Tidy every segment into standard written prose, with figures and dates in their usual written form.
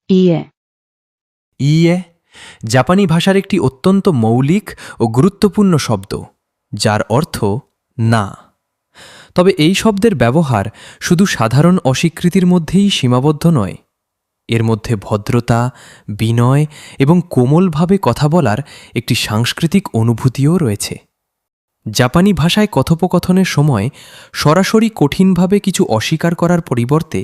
いいえ、 ইয়ে জাপানি ভাষার একটি অত্যন্ত মৌলিক ও গুরুত্বপূর্ণ শব্দ যার অর্থ না। তবে এই শব্দের ব্যবহার শুধু সাধারণ অস্বীকৃতির মধ্যেই সীমাবদ্ধ নয়। এর মধ্যে ভদ্রতা, বিনয় এবং কোমলভাবে কথা বলার একটি সাংস্কৃতিক অনুভূতিও রয়েছে। জাপানি ভাষায় কথোপকথনের সময় সরাসরি কঠিনভাবে কিছু অস্বীকার করার পরিবর্তে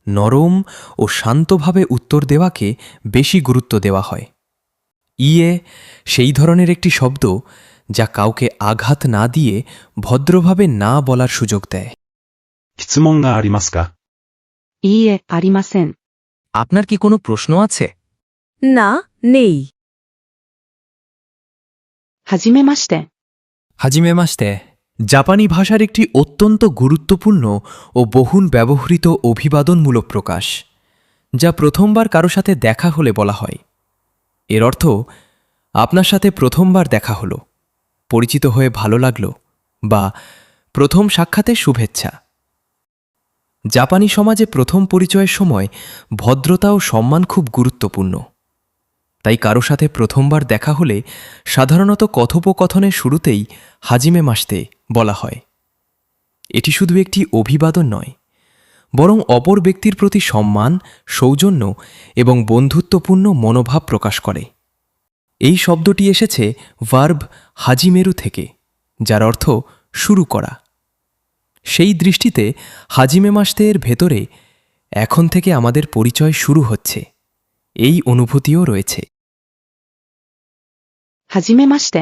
নরম ও শান্তভাবে উত্তর দেওয়াকে বেশি গুরুত্ব দেওয়া হয়। ইয়ে সেই ধরনের একটি শব্দ যা কাউকে আঘাত না দিয়ে ভদ্রভাবে না বলার সুযোগ দেয়। 質問がありますか？いいえ、ありません。 আপনার কি কোনো প্রশ্ন আছে? না, নেই। はじめまして。 হাজিমে মাস্তে জাপানি ভাষার একটি অত্যন্ত গুরুত্বপূর্ণ ও বহুল ব্যবহৃত অভিবাদনমূলক প্রকাশ, যা প্রথমবার কারো সাথে দেখা হলে বলা হয়। এর অর্থ আপনার সাথে প্রথমবার দেখা হলো, পরিচিত হয়ে ভালো লাগলো, বা প্রথম সাক্ষাতে শুভেচ্ছা। জাপানি সমাজে প্রথম পরিচয়ের সময় ভদ্রতা ও সম্মান খুব গুরুত্বপূর্ণ। তাই কারো সাথে প্রথমবার দেখা হলে সাধারণত কথোপকথনের শুরুতেই হাজিমে মাস্তে বলা হয়। এটি শুধু একটি অভিবাদন নয়, বরং অপর ব্যক্তির প্রতি সম্মান, সৌজন্য এবং বন্ধুত্বপূর্ণ মনোভাব প্রকাশ করে। এই শব্দটি এসেছে ভার্ব হাজিমেরু থেকে, যার অর্থ শুরু করা। সেই দৃষ্টিতে হাজিমে মাস্তে এর ভেতরে এখন থেকে আমাদের পরিচয় শুরু হচ্ছে এই অনুভূতিও রয়েছে। はじめまして。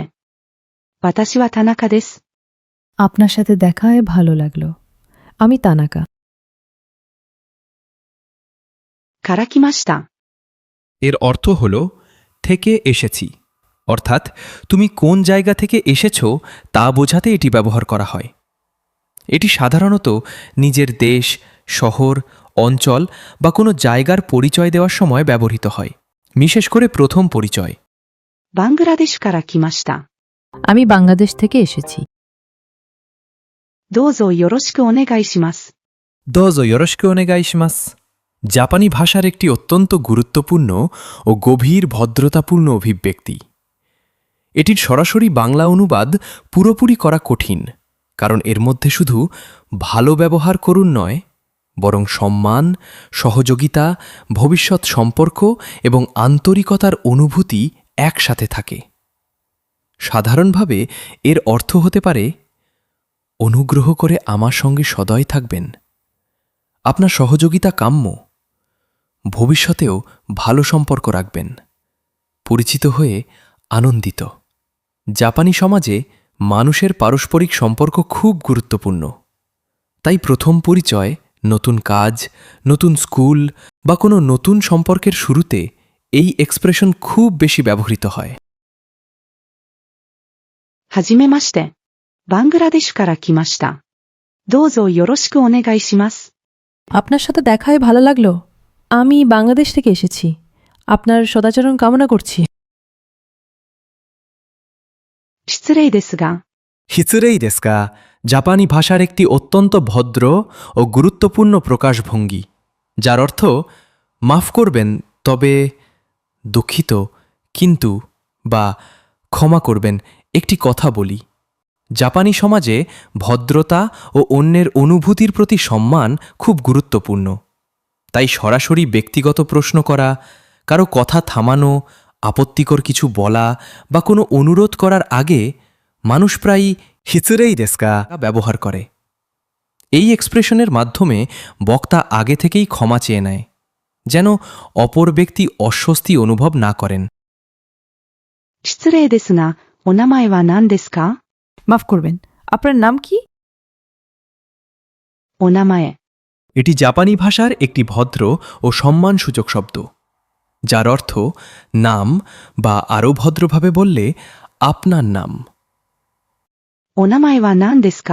私は田中です。 আপনার সাথে দেখা হয়ে ভালো লাগলো। আমি তানাকা। から来ました。 এর অর্থ হল থেকে এসেছি, অর্থাৎ তুমি কোন জায়গা থেকে এসেছ তা বোঝাতে এটি ব্যবহার করা হয়। এটি সাধারণত নিজের দেশ, শহর, অঞ্চল বা কোনো জায়গার পরিচয় দেওয়ার সময় ব্যবহৃত হয়, বিশেষ করে প্রথম পরিচয়। バングラデシュから来ました。 আমি বাংলাদেশ থেকে এসেছি। どうぞよろしくお願いします。 দোজো ইয়োরোশিকু ওনেগাইশিমাস জাপানি ভাষার একটি অত্যন্ত গুরুত্বপূর্ণ ও গভীর ভদ্রতাপূর্ণ অভিব্যক্তি। এটির সরাসরি বাংলা অনুবাদ পুরোপুরি করা কঠিন, কারণ এর মধ্যে শুধু ভালো ব্যবহার করুন নয়, বরং সম্মান, সহযোগিতা, ভবিষ্যৎ সম্পর্ক এবং আন্তরিকতার অনুভূতি একসাথে থাকে। সাধারণভাবে এর অর্থ হতে পারে, অনুগ্রহ করে আমার সঙ্গে সদয় থাকবেন, আপনার সহযোগিতা কাম্য, ভবিষ্যতেও ভালো সম্পর্ক রাখবেন, পরিচিত হয়ে আনন্দিত। জাপানি সমাজে মানুষের পারস্পরিক সম্পর্ক খুব গুরুত্বপূর্ণ। তাই প্রথম পরিচয়, নতুন কাজ, নতুন স্কুল বা কোনো নতুন সম্পর্কের শুরুতে এই এক্সপ্রেশন খুব বেশি ব্যবহৃত হয়। はじめまして。バングラデシュから来ました。どうぞよろしくお願いします。 আপনার সাথে দেখা হয়ে ভালো লাগলো। আমি বাংলাদেশ থেকে এসেছি। আপনার সদাচরণ কামনা করছি। 失礼ですが、 হিচুরেই দেস্কা জাপানি ভাষার একটি অত্যন্ত ভদ্র ও গুরুত্বপূর্ণ প্রকাশভঙ্গি, যার অর্থ মাফ করবেন তবে, দুঃখিত কিন্তু, বা ক্ষমা করবেন একটি কথা বলি। জাপানি সমাজে ভদ্রতা ও অন্যের অনুভূতির প্রতি সম্মান খুব গুরুত্বপূর্ণ। তাই সরাসরি ব্যক্তিগত প্রশ্ন করা, কারো কথা থামানো, আপত্তিকর কিছু বলা বা কোনো অনুরোধ করার আগে মানুষ প্রায়ই হিচুরেই দেস্কা ব্যবহার করে। এই এক্সপ্রেশনের মাধ্যমে বক্তা আগে থেকেই ক্ষমা চেয়ে নেয়, যেন অপর ব্যক্তি অস্বস্তি অনুভব না করেন। 失礼ですが、お名前は何ですか？ মাফ করবেন, আপনার নাম কি? お名前。 এটি জাপানি ভাষার একটি ভদ্র ও সম্মানসূচক শব্দ, যার অর্থ নাম, বা আরও ভদ্রভাবে বললে আপনার নাম। お名前は何ですか？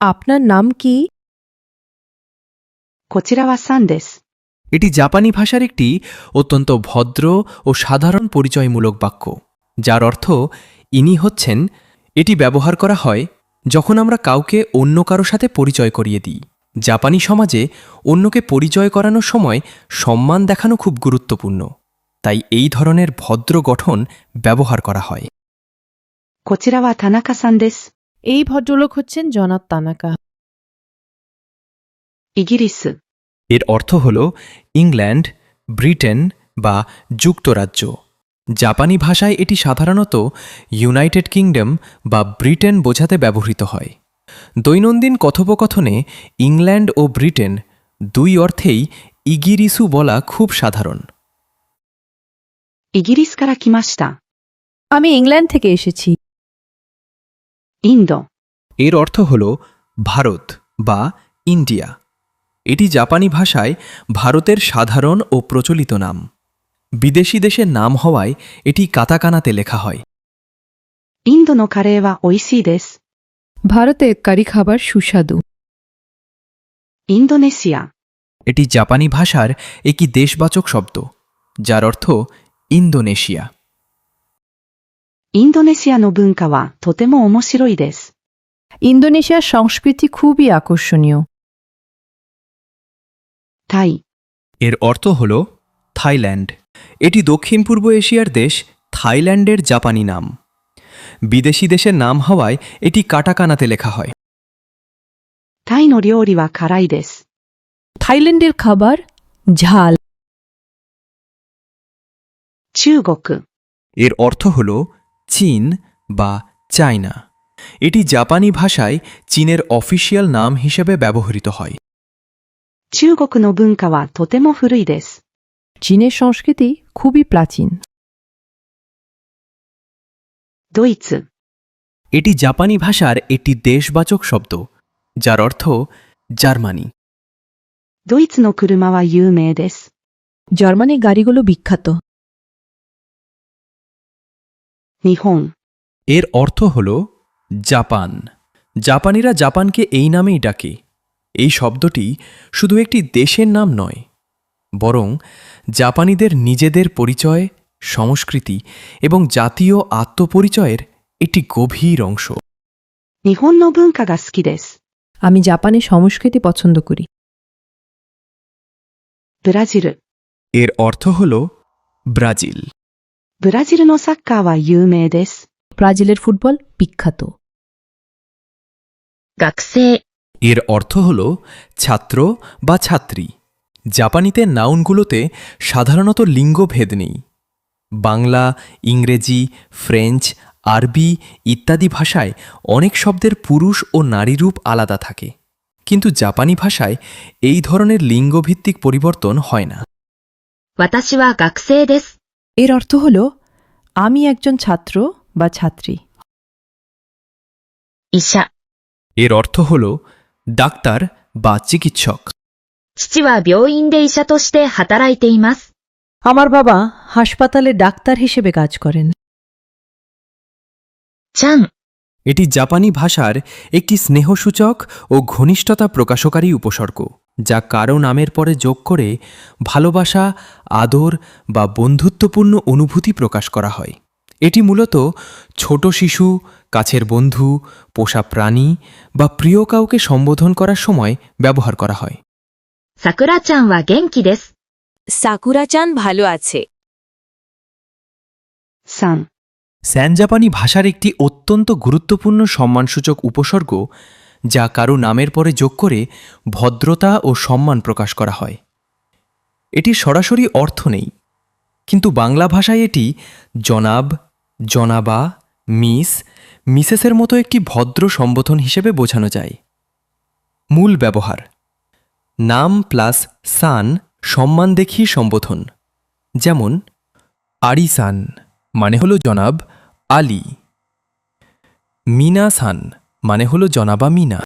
আপনার নাম কি? こちらはさんです。 এটি জাপানি ভাষার একটি অত্যন্ত ভদ্র ও সাধারণ পরিচয়মূলক বাক্য, যার অর্থ ইনি হচ্ছেন। এটি ব্যবহার করা হয় যখন আমরা কাউকে অন্য কারো সাথে পরিচয় করিয়ে দিই, জাপানি সমাজে অন্যকে পরিচয় করানোর সময় সম্মান দেখানো খুব গুরুত্বপূর্ণ, তাই এই ধরনের ভদ্র গঠন ব্যবহার করা হয়। こちらは田中さんです。 এই ভদ্রলোক হচ্ছেন জনাব তানাকা। イギリス、 এর অর্থ হল ইংল্যান্ড, ব্রিটেন বা যুক্তরাজ্য। জাপানি ভাষায় এটি সাধারণত ইউনাইটেড কিংডম বা ব্রিটেন বোঝাতে ব্যবহৃত হয়। দৈনন্দিন কথোপকথনে ইংল্যান্ড ও ব্রিটেন দুই অর্থেই ইগিরিসু বলা খুব সাধারণ। イギリスから来ました。 আমি ইংল্যান্ড থেকে এসেছি। インド、 এর অর্থ হল ভারত বা ইন্ডিয়া। এটি জাপানি ভাষায় ভারতের সাধারণ ও প্রচলিত নাম। বিদেশি দেশের নাম হওয়ায় এটি কাতাকানাতে লেখা হয়। インドのカレーは美味しいです。 ভারতে কারি খাবার সুস্বাদু। インドネシア、 এটি জাপানি ভাষার একটি দেশবাচক শব্দ, যার অর্থ ইন্দোনেশিয়া। インドネシアの文化はとても面白いです。 ইন্দোনেশিয়ার সংস্কৃতি খুবই আকর্ষণীয়। タイ、 এর অর্থ হল থাইল্যান্ড। এটি দক্ষিণ পূর্ব এশিয়ার দেশ থাইল্যান্ডের জাপানি নাম। বিদেশি দেশের নাম হওয়ায় এটি কাটাকানাতে লেখা হয়। タイの料理は辛いです。 থাইল্যান্ডের খাবার ঝাল। 中国、 এর অর্থ হল চীন বা চায়না। এটি জাপানি ভাষায় চীনের অফিসিয়াল নাম হিসেবে ব্যবহৃত হয়। 中国の文化はとても古いです。 চীনের সংস্কৃতি খুবই প্রাচীন। ドイツ、 এটি জাপানি ভাষার একটি দেশবাচক শব্দ, যার অর্থ জার্মানি। ドイツの車は有名です。 জার্মানির গাড়িগুলো বিখ্যাত। 日本、 এর অর্থ হল জাপান। জাপানিরা জাপানকে এই নামেই ডাকে। এই শব্দটি শুধু একটি দেশের নাম নয়, বরং জাপানিদের নিজেদের পরিচয়, সংস্কৃতি এবং জাতীয় আত্মপরিচয়ের একটি গভীর অংশ। 日本の文化が好きです。 আমি জাপানি সংস্কৃতি পছন্দ করি। ブラジル、 এর অর্থ হল ব্রাজিল। ブラジルのサッカーは有名です。 ব্রাজিলের ফুটবল বিখ্যাত। 学生、 এর অর্থ হল ছাত্র বা ছাত্রী। জাপানিতে নাউনগুলোতে সাধারণত লিঙ্গভেদ নেই। বাংলা, ইংরেজি, ফ্রেঞ্চ, আরবি ইত্যাদি ভাষায় অনেক শব্দের পুরুষ ও নারী রূপ আলাদা থাকে, কিন্তু জাপানি ভাষায় এই ধরনের লিঙ্গভিত্তিক পরিবর্তন হয় না। 私は学生です。 এর অর্থ হল আমি একজন ছাত্র বা ছাত্রী। 医者、 এর অর্থ হল ডাক্তার বা চিকিৎসক। 父は病院で医者として働いています。 আমার বাবা হাসপাতালে ডাক্তার হিসেবে কাজ করেন। ちゃん、 এটি জাপানি ভাষার একটি স্নেহসূচক ও ঘনিষ্ঠতা প্রকাশকারী উপসর্গ, যা কারো নামের পরে যোগ করে ভালোবাসা, আদর বা বন্ধুত্বপূর্ণ অনুভূতি প্রকাশ করা হয়। এটি মূলত ছোট শিশু, কাছের বন্ধু, পোষা প্রাণী বা প্রিয় কাউকে সম্বোধন করার সময় ব্যবহার করা হয়। さくらちゃんは元気です。 সাকুরা-চান ভালো আছে। さん、 স্যান জাপানি ভাষার একটি অত্যন্ত গুরুত্বপূর্ণ সম্মানসূচক উপসর্গ, যা কারো নামের পরে যোগ করে ভদ্রতা ও সম্মান প্রকাশ করা হয়। এটির সরাসরি অর্থ নেই, কিন্তু বাংলা ভাষায় এটি জনাব, জনাবা, মিস, মিসেসের মতো একটি ভদ্র সম্বোধন হিসেবে বোঝানো যায়। মূল ব্যবহার: নাম প্লাস সান সম্মান দেখিয়ে সম্বোধন, যেমন আরিসান মানে হল জনাব আলী, মিনা সান মানে হল জনাবা মিনা।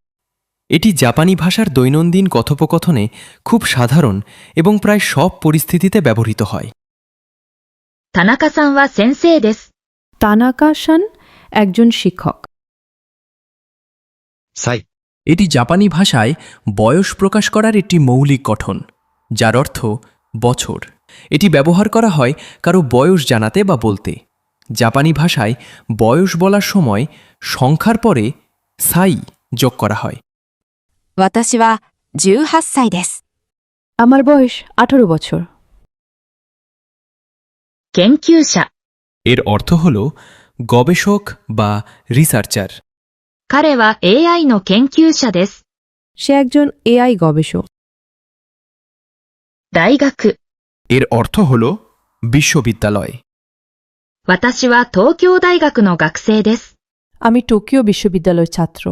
এটি জাপানি ভাষার দৈনন্দিন কথোপকথনে খুব সাধারণ এবং প্রায় সব পরিস্থিতিতে ব্যবহৃত হয়। 田中さんは先生です。 তানাকা-সান একজন শিক্ষক। 歳、 এটি জাপানি ভাষায় বয়স প্রকাশ করার একটি মৌলিক গঠন, যার অর্থ বছর। এটি ব্যবহার করা হয় কারো বয়স জানাতে বা বলতে। জাপানি ভাষায় বয়স বলার সময় সংখ্যার পরে সাই যোগ করা হয়। 私は18歳です。 আমার বয়স 18 বছর। 研究者。 এর অর্থ হল গবেষক বা রিসার্চার। 彼は AI の研究者です。 সে একজন এআই গবেষক। 大学。 এর অর্থ হল বিশ্ববিদ্যালয়। 私は東京大学の学生です。 আমি টোকিও বিশ্ববিদ্যালয়ের ছাত্র।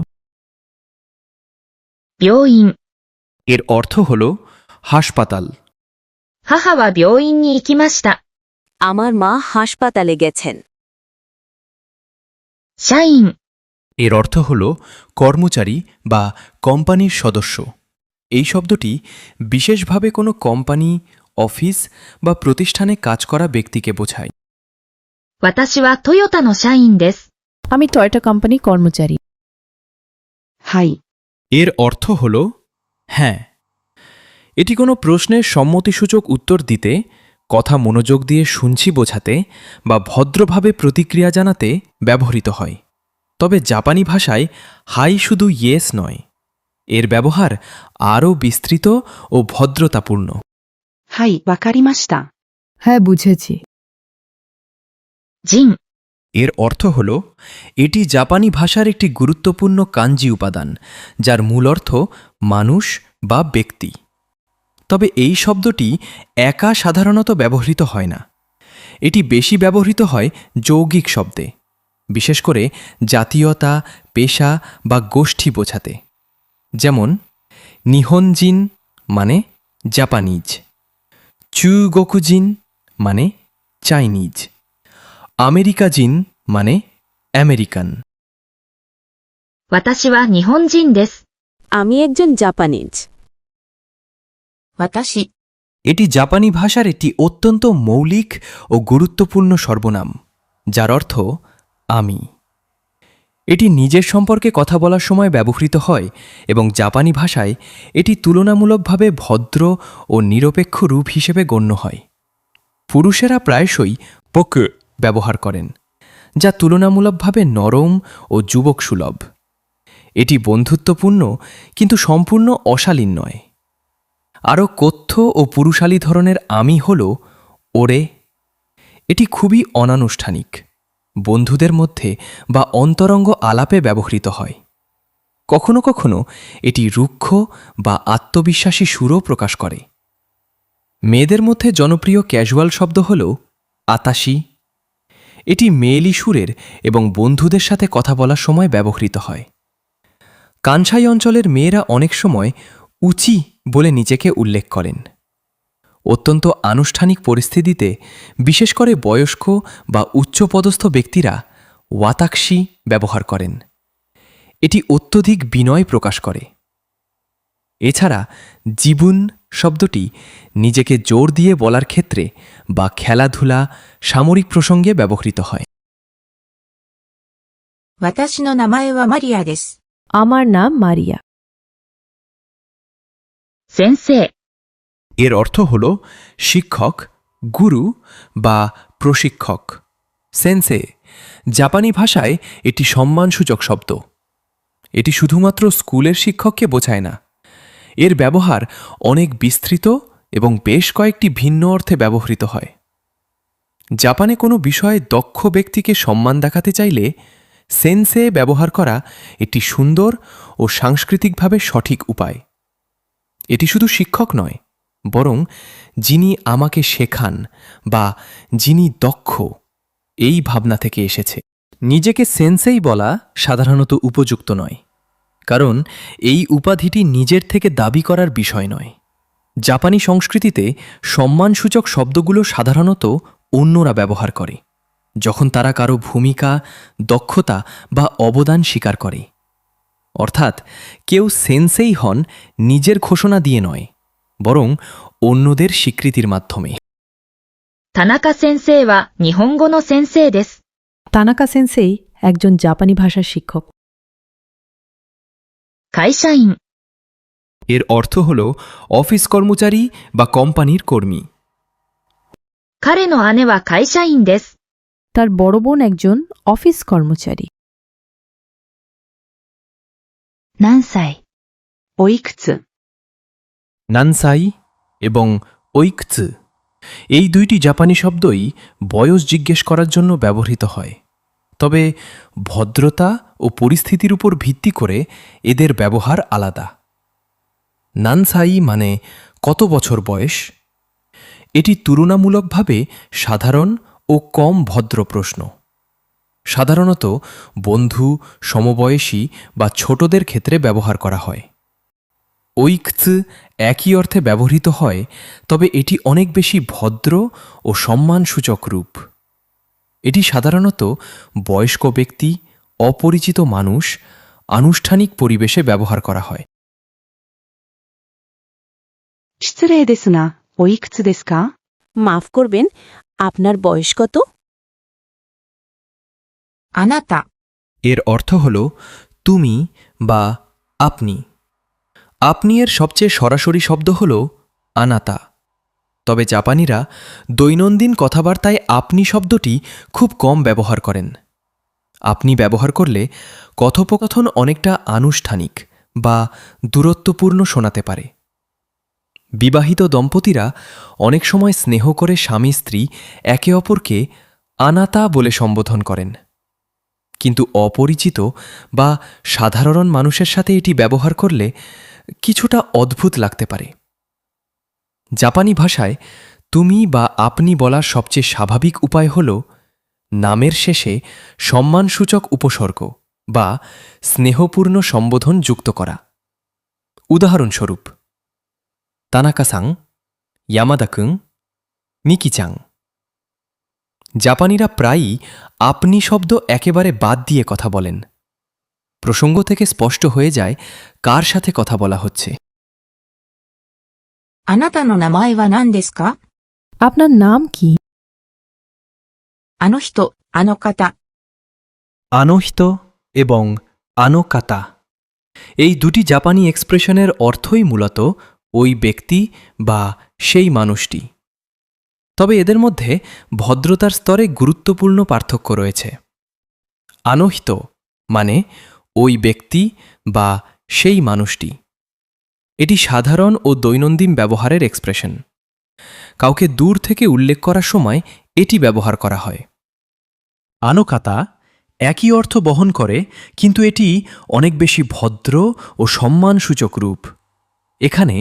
病院。 এর অর্থ হল হাসপাতাল। 母は病院に行きました。 আমার মা হাসপাতালে গেছেন। 社員。 এর অর্থ হল কর্মচারী বা কোম্পানির সদস্য। এই শব্দটি বিশেষভাবে কোনো কোম্পানি, অফিস বা প্রতিষ্ঠানে কাজ করা ব্যক্তিকে বোঝায়। 私はトヨタの社員です。 আমি টয়োটা কোম্পানির কর্মচারী। はい。 এর অর্থ হল হ্যাঁ। এটি কোনো প্রশ্নের সম্মতিসূচক উত্তর দিতে, কথা মনোযোগ দিয়ে শুনছি বোঝাতে বা ভদ্রভাবে প্রতিক্রিয়া জানাতে ব্যবহৃত হয়। তবে জাপানি ভাষায় হাই শুধু ইয়েস নয়, এর ব্যবহার আরও বিস্তৃত ও ভদ্রতাপূর্ণ। はい、わかりました。 হ্যাঁ, বুঝেছি। 人。 এর অর্থ হল এটি জাপানি ভাষার একটি গুরুত্বপূর্ণ কাঞ্জি উপাদান, যার মূল অর্থ মানুষ বা ব্যক্তি। তবে এই শব্দটি একা সাধারণত ব্যবহৃত হয় না। এটি বেশি ব্যবহৃত হয় যৌগিক শব্দে, বিশেষ করে জাতীয়তা, পেশা বা গোষ্ঠী বোঝাতে। যেমন নিহনজিন মানে জাপানিজ, চুগোকুজিন মানে চাইনিজ, আমেরিকাজিন মানে আমেরিকান। 私は日本人です。আমি একজন জাপানিজ। 私。 এটি জাপানি ভাষার একটি অত্যন্ত মৌলিক ও গুরুত্বপূর্ণ সর্বনাম, যার অর্থ আমি। এটি নিজের সম্পর্কে কথা বলার সময় ব্যবহৃত হয় এবং জাপানি ভাষায় এটি তুলনামূলকভাবে ভদ্র ও নিরপেক্ষ রূপ হিসেবে গণ্য হয়। পুরুষেরা প্রায়শই পোকু ব্যবহার করেন, যা তুলনামূলকভাবে নরম ও যুবক সুলভ। এটি বন্ধুত্বপূর্ণ কিন্তু সম্পূর্ণ অশালীন নয়। আরও কথ্য ও পুরুষালী ধরনের আমি হল ওরে। এটি খুবই অনানুষ্ঠানিক, বন্ধুদের মধ্যে বা অন্তরঙ্গ আলাপে ব্যবহৃত হয়। কখনো কখনো এটি রুক্ষ বা আত্মবিশ্বাসী সুরও প্রকাশ করে। মেয়েদের মধ্যে জনপ্রিয় ক্যাজুয়াল শব্দ হল আতাশি। এটি মেয়েলি সুরের এবং বন্ধুদের সাথে কথা বলার সময় ব্যবহৃত হয়। কানসাই অঞ্চলের মেয়েরা অনেক সময় উচি বলে নিজেকে উল্লেখ করেন। অত্যন্ত আনুষ্ঠানিক পরিস্থিতিতে, বিশেষ করে বয়স্ক বা উচ্চপদস্থ ব্যক্তিরা ওয়াতাকশি ব্যবহার করেন। এটি অত্যধিক বিনয় প্রকাশ করে। এছাড়া জীবন শব্দটি নিজেকে জোর দিয়ে বলার ক্ষেত্রে বা খেলাধুলা, সামরিক প্রসঙ্গে ব্যবহৃত হয়। 私の名前はマリアです。 আমার নাম মারিয়া। 先生。 এর অর্থ হল শিক্ষক, গুরু বা প্রশিক্ষক। সেন্সে জাপানি ভাষায় এটি সম্মানসূচক শব্দ। এটি শুধুমাত্র স্কুলের শিক্ষককে বোঝায় না। এর ব্যবহার অনেক বিস্তৃত এবং বেশ কয়েকটি ভিন্ন অর্থে ব্যবহৃত হয়। জাপানে কোনো বিষয়ে দক্ষ ব্যক্তিকে সম্মান দেখাতে চাইলে সেন্সে ব্যবহার করা একটি সুন্দর ও সাংস্কৃতিকভাবে সঠিক উপায়। এটি শুধু শিক্ষক নয়, বরং যিনি আমাকে শেখান বা যিনি দক্ষ, এই ভাবনা থেকে এসেছে। নিজেকে সেন্সেই বলা সাধারণত উপযুক্ত নয়, কারণ এই উপাধিটি নিজের থেকে দাবি করার বিষয় নয়। জাপানি সংস্কৃতিতে সম্মানসূচক শব্দগুলো সাধারণত অন্যরা ব্যবহার করে যখন তারা কারো ভূমিকা, দক্ষতা বা অবদান স্বীকার করে। অর্থাৎ কেউ সেন্সেই হন নিজের ঘোষণা দিয়ে নয়, বরং অন্যদের স্বীকৃতির মাধ্যমে। 田中先生は日本語の先生です。 তানাকা সেন্সেই একজন জাপানি ভাষার শিক্ষক। 会社員。 এর অর্থ হল অফিস কর্মচারী বা কোম্পানির কর্মী। 彼の姉は会社員です。 তার বড় বোন একজন অফিস কর্মচারী। 何歳。おいくつ。নানসাই এবং ঐকৎসু এই দুইটি জাপানি শব্দই বয়স জিজ্ঞেস করার জন্য ব্যবহৃত হয়, তবে ভদ্রতা ও পরিস্থিতির উপর ভিত্তি করে এদের ব্যবহার আলাদা। নানসাই মানে কত বছর বয়স, এটি তুলনামূলকভাবে সাধারণ ও কম ভদ্র প্রশ্ন। সাধারণত বন্ধু, সমবয়সী বা ছোটদের ক্ষেত্রে ব্যবহার করা হয়। ঐকৎসু একই অর্থে ব্যবহৃত হয়, তবে এটি অনেক বেশি ভদ্র ও সম্মানসূচক রূপ। এটি সাধারণত বয়স্ক ব্যক্তি, অপরিচিত মানুষ, আনুষ্ঠানিক পরিবেশে ব্যবহার করা হয়। 失礼ですが、おいくつですか？ মাফ করবেন, আপনার বয়স কত? あなた এর অর্থ হল তুমি বা আপনি। আপনি এর সবচেয়ে সরাসরি শব্দ হল আনাতা, তবে জাপানিরা দৈনন্দিন কথাবার্তায় আপনি শব্দটি খুব কম ব্যবহার করেন। আপনি ব্যবহার করলে কথোপকথন অনেকটা আনুষ্ঠানিক বা দূরত্বপূর্ণ শোনাতে পারে। বিবাহিত দম্পতিরা অনেক সময় স্নেহ করে স্বামী স্ত্রী একে অপরকে আনাতা বলে সম্বোধন করেন, কিন্তু অপরিচিত বা সাধারণ মানুষের সাথে এটি ব্যবহার করলে কিছুটা অদ্ভুত লাগতে পারে। জাপানি ভাষায় তুমি বা আপনি বলার সবচেয়ে স্বাভাবিক উপায় হল নামের শেষে সম্মানসূচক উপসর্গ বা স্নেহপূর্ণ সম্বোধন যুক্ত করা। উদাহরণস্বরূপ, তানাকা-সাং, ইয়ামাদা-কুং, মিকি-চাং। জাপানিরা প্রায়ই আপনি শব্দ একেবারে বাদ দিয়ে কথা বলেন। প্রসঙ্গ থেকে স্পষ্ট হয়ে যায় কার সাথে কথা বলা হচ্ছে। あなたの名前は何ですか？ আপনার নাম কি? あの人、あの方 আনোহিত এবং আনোকাতা এই দুটি জাপানি এক্সপ্রেশনের অর্থই মূলত ওই ব্যক্তি বা সেই মানুষটি, তবে এদের মধ্যে ভদ্রতার স্তরে গুরুত্বপূর্ণ পার্থক্য রয়েছে। আনোহিত মানে ওই ব্যক্তি বা সেই মানুষটি। এটি সাধারণ ও দৈনন্দিন ব্যবহারের এক্সপ্রেশন। কাউকে দূর থেকে উল্লেখ করার সময় এটি ব্যবহার করা হয়। আনোকাতা একই অর্থ বহন করে, কিন্তু এটি অনেক বেশি ভদ্র ও সম্মানসূচক রূপ। এখানে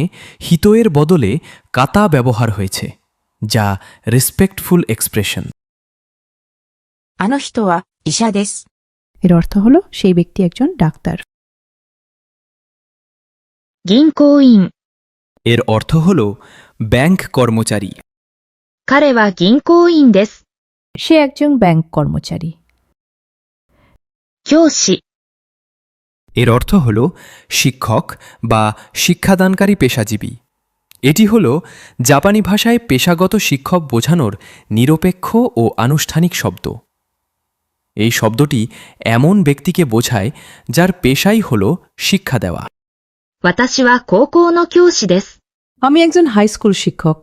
হিতোয়ের বদলে কাতা ব্যবহার হয়েছে, যা রেসপেক্টফুল এক্সপ্রেশন। あの人は医者です。 এর অর্থ হল সেই ব্যক্তি একজন ডাক্তার। 銀行員。 এর অর্থ হল ব্যাংক কর্মচারী। 彼は銀行員です。 সে একজন ব্যাংক কর্মচারী। 教師。 এর অর্থ হল শিক্ষক বা শিক্ষাদানকারী পেশাজীবী। এটি হল জাপানি ভাষায় পেশাগত শিক্ষক বোঝানোর নিরপেক্ষ ও আনুষ্ঠানিক শব্দ। এই শব্দটি এমন ব্যক্তিকে বোঝায় যার পেশাই হল শিক্ষা দেওয়া। 私は高校の教師です。 আমি একজন হাই স্কুল শিক্ষক।